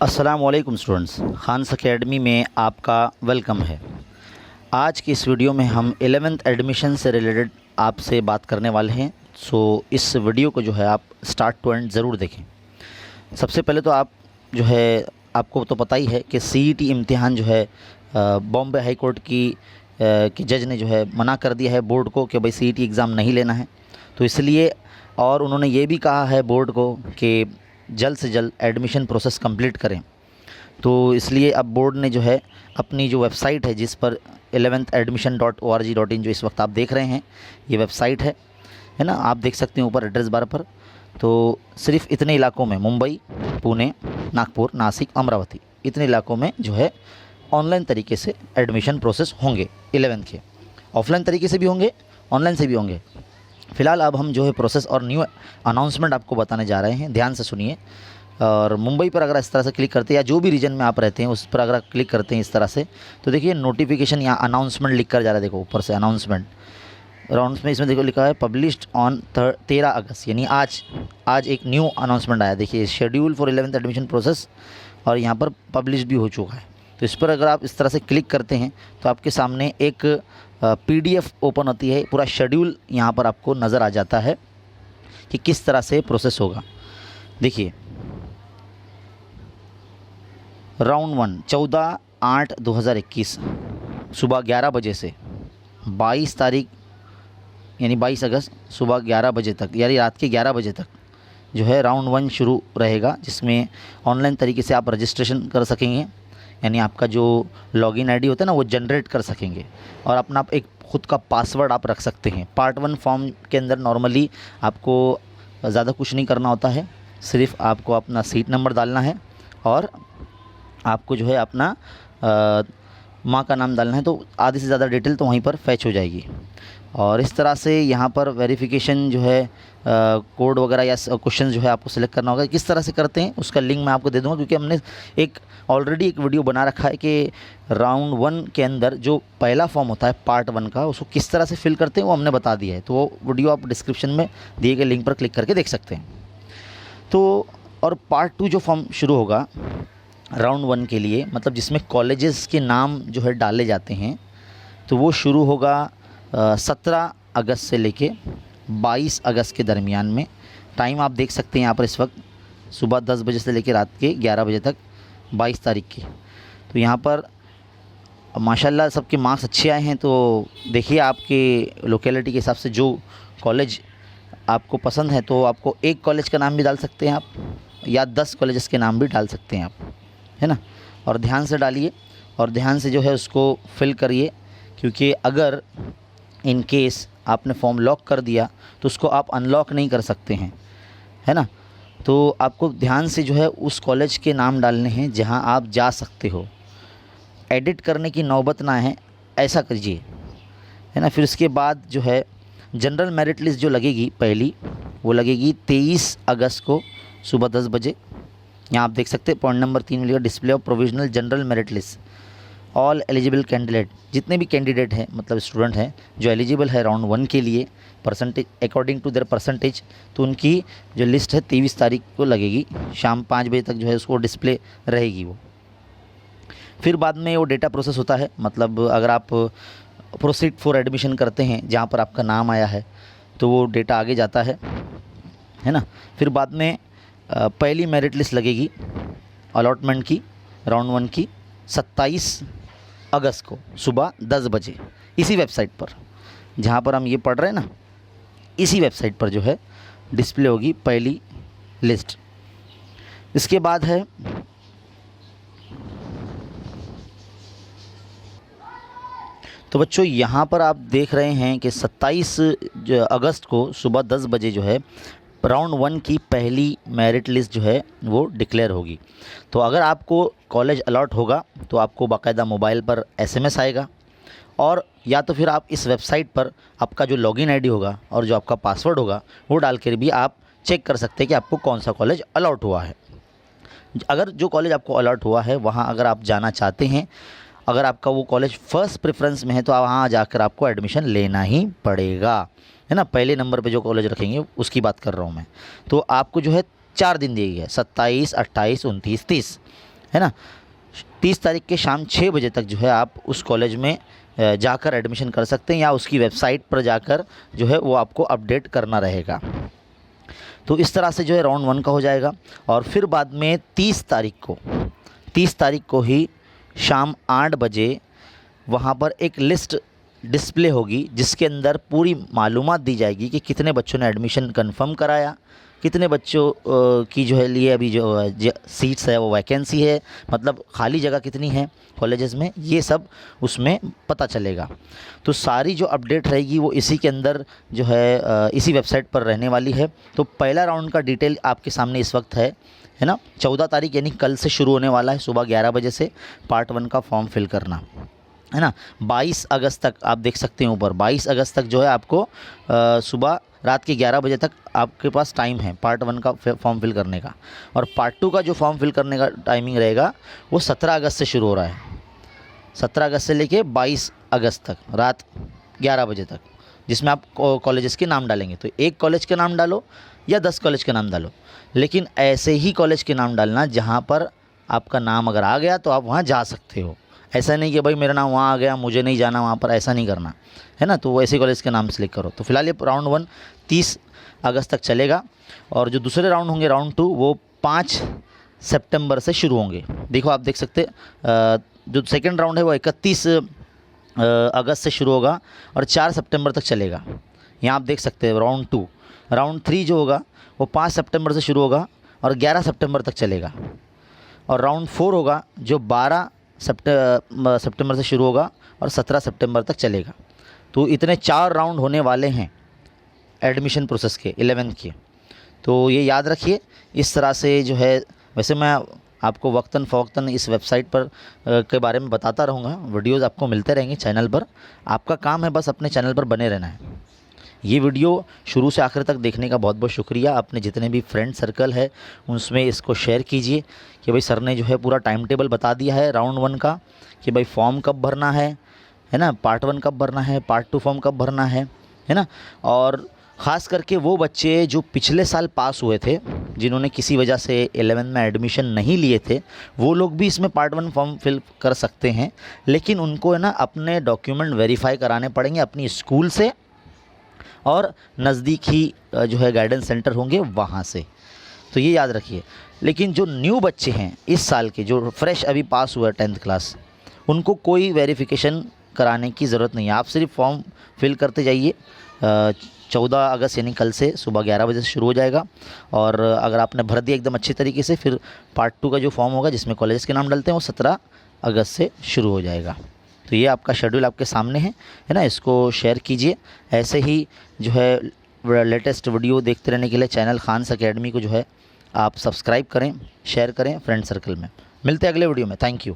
अस्सलामुअलैकुम students, Khans academy में आपका वेलकम है। आज की इस वीडियो में हम 11th एडमिशन से रिलेटेड आपसे बात करने वाले हैं। सो इस वीडियो को जो है आप स्टार्ट टू एंड ज़रूर देखें। सबसे पहले तो आप जो है आपको तो पता ही है कि सीईटी इम्तिहान जो है बॉम्बे हाई कोर्ट की जज ने जो है मना कर दिया है बोर्ड को कि भाई सीईटी एग्ज़ाम नहीं लेना है। तो इसलिए और उन्होंने ये भी कहा है बोर्ड को कि जल्द से जल्द एडमिशन प्रोसेस कंप्लीट करें। तो इसलिए अब बोर्ड ने जो है अपनी जो वेबसाइट है जिस पर 11thadmission.org.in जो इस वक्त आप देख रहे हैं, ये वेबसाइट है ना, आप देख सकते हैं ऊपर एड्रेस बार पर। तो सिर्फ इतने इलाकों में मुंबई, पुणे, नागपुर, नासिक, अमरावती, इतने इलाकों में जो है ऑनलाइन तरीके से एडमिशन प्रोसेस होंगे 11th के। ऑफलाइन तरीके से भी होंगे, ऑनलाइन से भी होंगे। फ़िलहाल अब हम जो है प्रोसेस और न्यू अनाउंसमेंट आपको बताने जा रहे हैं, ध्यान से सुनिए। और मुंबई पर अगर इस तरह से क्लिक करते हैं या जो भी रीजन में आप रहते हैं उस पर अगर क्लिक करते हैं इस तरह से, तो देखिए नोटिफिकेशन या अनाउंसमेंट लिख कर जा रहा है। देखो ऊपर से अनाउंसमेंट में इसमें देखो लिखा है पब्लिश्ड ऑन 13 अगस्त, यानी आज एक न्यू अनाउंसमेंट आया। देखिए schedule for 11th admission process, और यहाँ पर पब्लिश भी हो चुका है। तो इस पर अगर आप इस तरह से क्लिक करते हैं तो आपके सामने एक PDF ओपन होती है, पूरा शेड्यूल यहाँ पर आपको नज़र आ जाता है कि किस तरह से प्रोसेस होगा। देखिए राउंड 1 14/8/2021 सुबह 11 बजे से 22 तारीख यानी 22 अगस्त सुबह 11 बजे तक, यानी रात के 11 बजे तक जो है राउंड 1 शुरू रहेगा, जिसमें ऑनलाइन तरीके से आप रजिस्ट्रेशन कर सकेंगे, यानी आपका जो लॉगिन आईडी होता है ना वो जनरेट कर सकेंगे और अपना एक ख़ुद का पासवर्ड आप रख सकते हैं। पार्ट 1 फॉर्म के अंदर नॉर्मली आपको ज़्यादा कुछ नहीं करना होता है, सिर्फ आपको अपना सीट नंबर डालना है और आपको जो है अपना माँ का नाम डालना है। तो आधे से ज़्यादा डिटेल तो वहीं पर फैच हो जाएगी। और इस तरह से यहाँ पर वेरिफिकेशन जो है कोड वगैरह या क्वेश्चन जो है आपको सिलेक्ट करना होगा। किस तरह से करते हैं उसका लिंक मैं आपको दे दूँगा, क्योंकि हमने ऑलरेडी एक वीडियो बना रखा है कि राउंड 1 के अंदर जो पहला फॉर्म होता है पार्ट 1 का, उसको किस तरह से फिल करते हैं वो हमने बता दिया है। तो वो वीडियो आप डिस्क्रिप्शन में दिए गए लिंक पर क्लिक करके देख सकते हैं। तो और पार्ट 2 जो फॉर्म शुरू होगा राउंड 1 के लिए, मतलब जिसमें कॉलेजेस के नाम जो है डाले जाते हैं, तो वो शुरू होगा 17 अगस्त से लेके 22 अगस्त के दरमियान में। टाइम आप देख सकते हैं यहाँ पर इस वक्त सुबह 10 बजे से लेकर रात के 11 बजे तक 22 तारीख की। तो यहाँ पर माशाल्लाह सबके मार्क्स अच्छे आए हैं। तो देखिए आपके लोकेलिटी के हिसाब से जो कॉलेज आपको पसंद है, तो आपको एक कॉलेज का नाम भी डाल सकते हैं आप, या 10 कॉलेजेस के नाम भी डाल सकते हैं आप, है ना। और ध्यान से डालिए और ध्यान से जो है उसको फिल करिए, क्योंकि अगर इन केस आपने फॉर्म लॉक कर दिया तो उसको आप अनलॉक नहीं कर सकते हैं, है ना। तो आपको ध्यान से जो है उस कॉलेज के नाम डालने हैं जहां आप जा सकते हो। एडिट करने की नौबत ना है, ऐसा कीजिए, है ना। फिर उसके बाद जो है जनरल मेरिट लिस्ट जो लगेगी पहली, वो लगेगी 23 अगस्त को सुबह 10 बजे। यहाँ आप देख सकते हैं पॉइंट नंबर 3 मिलेगा, display of provisional general merit list all eligible candidate. जितने भी कैंडिडेट हैं, मतलब स्टूडेंट हैं जो एलिजिबल है राउंड 1 के लिए, percentage according to their percentage, तो उनकी जो लिस्ट है 23 तारीख को लगेगी, शाम 5 बजे तक जो है उसको डिस्प्ले रहेगी वो। फिर बाद में वो डेटा प्रोसेस होता है, मतलब अगर आप प्रोसीड फॉर एडमिशन करते हैं जहाँ पर आपका नाम आया है तो वो डेटा आगे जाता है ना। फिर बाद में पहली मेरिट लिस्ट लगेगी अलॉटमेंट की राउंड 1 की 27 अगस्त को सुबह 10 बजे, इसी वेबसाइट पर जहाँ पर हम ये पढ़ रहे हैं ना, इसी वेबसाइट पर जो है डिस्प्ले होगी पहली लिस्ट। इसके बाद है तो बच्चों यहाँ पर आप देख रहे हैं कि 27 अगस्त को सुबह 10 बजे जो है राउंड 1 की पहली मेरिट लिस्ट जो है वो डिक्लेयर होगी। तो अगर आपको कॉलेज अलॉट होगा तो आपको बाकायदा मोबाइल पर SMS आएगा, और या तो फिर आप इस वेबसाइट पर आपका जो लॉगिन आईडी होगा और जो आपका पासवर्ड होगा वो डाल कर भी आप चेक कर सकते हैं कि आपको कौन सा कॉलेज अलॉट हुआ है। अगर जो कॉलेज आपको अलॉट हुआ है वहाँ अगर आप जाना चाहते हैं, अगर आपका वो कॉलेज फर्स्ट प्रेफरेंस में है, तो वहाँ जाकर आपको एडमिशन लेना ही पड़ेगा, है ना। पहले नंबर पे जो कॉलेज रखेंगे उसकी बात कर रहा हूँ मैं। तो आपको जो है 4 दिन दिए गए, 27, 28, 29, 30, है ना। 30 तारीख के शाम 6 बजे तक जो है आप उस कॉलेज में जाकर एडमिशन कर सकते हैं, या उसकी वेबसाइट पर जाकर जो है वो आपको अपडेट करना रहेगा। तो इस तरह से जो है राउंड 1 का हो जाएगा। और फिर बाद में 30 तारीख को ही शाम 8 बजे वहाँ पर एक लिस्ट डिस्प्ले होगी, जिसके अंदर पूरी मालूमात दी जाएगी कि कितने बच्चों ने एडमिशन कंफर्म कराया, कितने बच्चों की जो है लिए अभी जो सीट्स है वो वैकेंसी है, मतलब खाली जगह कितनी है कॉलेजेस में, ये सब उसमें पता चलेगा। तो सारी जो अपडेट रहेगी वो इसी के अंदर जो है इसी वेबसाइट पर रहने वाली है। तो पहला राउंड का डिटेल आपके सामने इस वक्त है ना। 14 तारीख यानी कल से शुरू होने वाला है सुबह 11 बजे से पार्ट 1 का फॉर्म फिल करना, है ना। 22 अगस्त तक आप देख सकते हैं ऊपर, 22 अगस्त तक जो है आपको सुबह रात के 11 बजे तक आपके पास टाइम है पार्ट 1 का फॉर्म फिल करने का। और पार्ट 2 का जो फॉर्म फिल करने का टाइमिंग रहेगा वो 17 अगस्त से शुरू हो रहा है, 17 अगस्त से लेके 22 अगस्त तक रात 11 बजे तक, जिसमें आप कॉलेजेस के नाम डालेंगे। तो एक कॉलेज के नाम डालो या 10 कॉलेज के नाम डालो, लेकिन ऐसे ही कॉलेज के नाम डालना जहाँ पर आपका नाम अगर आ गया तो आप वहाँ जा सकते हो। ऐसा नहीं कि भाई मेरा नाम वहाँ आ गया मुझे नहीं जाना वहाँ पर, ऐसा नहीं करना है ना। तो वो ऐसे कॉलेज के नाम सेलेक्ट करो। तो फिलहाल ये राउंड 1 30 अगस्त तक चलेगा, और जो दूसरे राउंड होंगे राउंड 2 वो 5 सितंबर से शुरू होंगे। देखो आप देख सकते जो सेकंड राउंड है वो 31 अगस्त से शुरू होगा और 4 सितंबर तक चलेगा। यहाँ आप देख सकते हैं राउंड 2। राउंड 3 जो होगा वो 5 सितंबर से शुरू होगा और 11 सितंबर तक चलेगा। और राउंड 4 होगा जो 12 सितंबर से शुरू होगा और 17 सितंबर तक चलेगा। तो इतने 4 राउंड होने वाले हैं एडमिशन प्रोसेस के 11th के। तो ये याद रखिए। इस तरह से जो है, वैसे मैं आपको वक्तन फ़वक्तन इस वेबसाइट पर के बारे में बताता रहूँगा, वीडियोज़ आपको मिलते रहेंगे चैनल पर। आपका काम है बस अपने चैनल पर बने रहना है। ये वीडियो शुरू से आखिर तक देखने का बहुत बहुत शुक्रिया। अपने जितने भी फ्रेंड सर्कल है उसमें इसको शेयर कीजिए कि भाई सर ने जो है पूरा टाइम टेबल बता दिया है राउंड 1 का, कि भाई फॉर्म कब भरना है ना, पार्ट 1 कब भरना है, पार्ट 2 फॉर्म कब भरना है ना। और ख़ास करके वो बच्चे जो पिछले साल पास हुए थे, जिन्होंने किसी वजह से 11th में एडमिशन नहीं लिए थे, वो लोग भी इसमें पार्ट 1 फॉर्म फिल कर सकते हैं। लेकिन उनको है ना अपने डॉक्यूमेंट वेरीफाई कराने पड़ेंगे अपनी स्कूल से और नज़दीकी जो है गाइडेंस सेंटर होंगे वहाँ से। तो ये याद रखिए। लेकिन जो न्यू बच्चे हैं इस साल के, जो फ्रेश अभी पास हुआ है 10th क्लास, उनको कोई वेरिफिकेशन कराने की ज़रूरत नहीं है। आप सिर्फ फॉर्म फिल करते जाइए। 14 अगस्त यानी कल से सुबह 11 बजे से शुरू हो जाएगा। और अगर आपने भर दिया एकदम अच्छी तरीके से, फिर पार्ट 2 का जो फॉर्म होगा जिसमें कॉलेज के नाम डालते हैं वो 17 अगस्त से शुरू हो जाएगा। तो ये आपका शेड्यूल आपके सामने है ना। इसको शेयर कीजिए। ऐसे ही जो है लेटेस्ट वीडियो देखते रहने के लिए चैनल खान्स एकेडमी को जो है आप सब्सक्राइब करें, शेयर करें फ्रेंड सर्कल में। मिलते हैं अगले वीडियो में। Thank you.